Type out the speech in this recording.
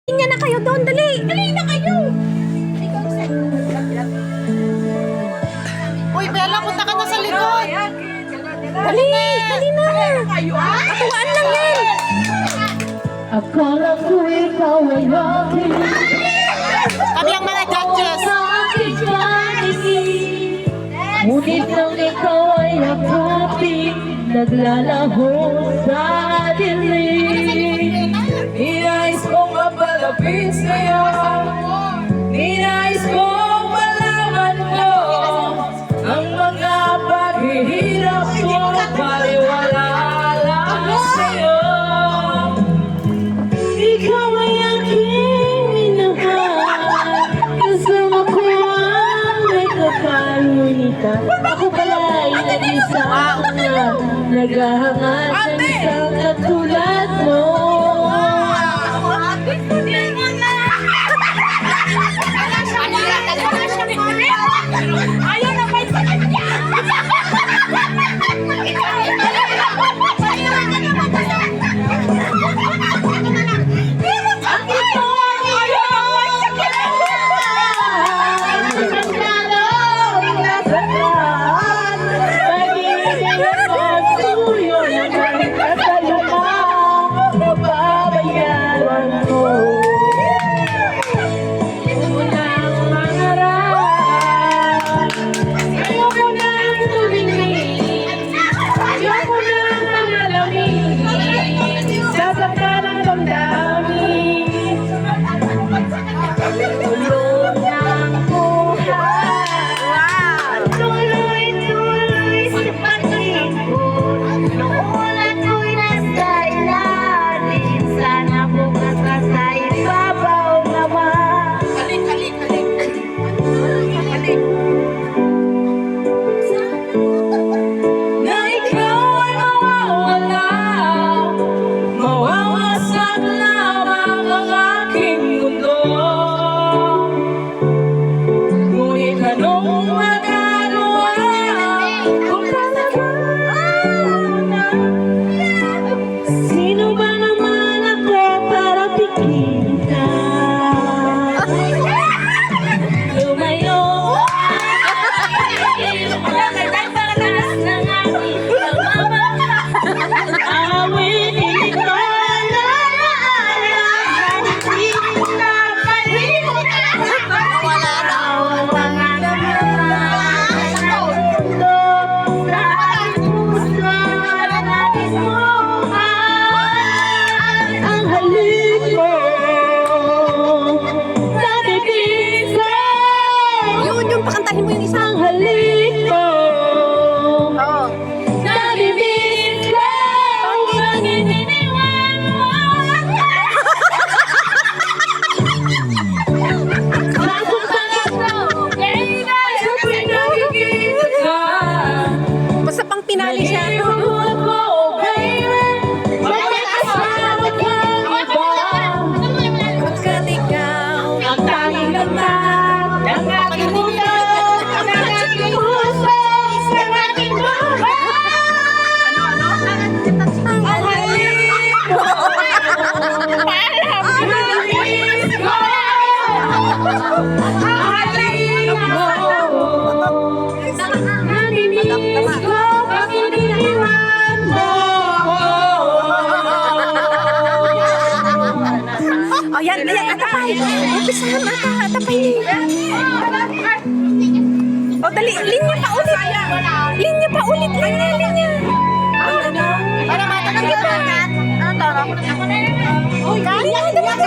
Tingnan na kayo doon, dali! Dali na kayo! Uy, Bella, punta ka na sa likod. Dali! Dali na! Katuwaan lang yan! Akala ko ikaw ay aking Kami ang mga judges. ngunit nang ikaw ay aking naglalaho sa dilim. Ninais kong mapalapit sa'yo, ninais kong malaman mo ang mga paghihirap ko, paliwala lang sa'yo. Ikaw ay aking minahal, kasama ko ang may kapalitan. Ako pala ay nag-isa na naghahangad ng isang katulad mo. Ayaw na may sakit niya! Pakantahin mo yung isa. Ang halik mo, Oo. nabibig ko, ang ininiwan mo. Sabay nakikita ka, Basta pang pinali siya. iniwan ko, baby. Bakit kasama ka iba? Pagkat ikaw Ang tanging laman ng aking mundo, ang aking puso, ang aking buhay. Ang halik mo, ang halik ko, ang halik mo. Namimiss ko ang iniwan mo. Oh, yan, atapay. Umpisahan, atapay. Oh, dali, linya pa ulit. Linya pa ulit, linya. Para matagal ka. Ano to? Kaya, dali.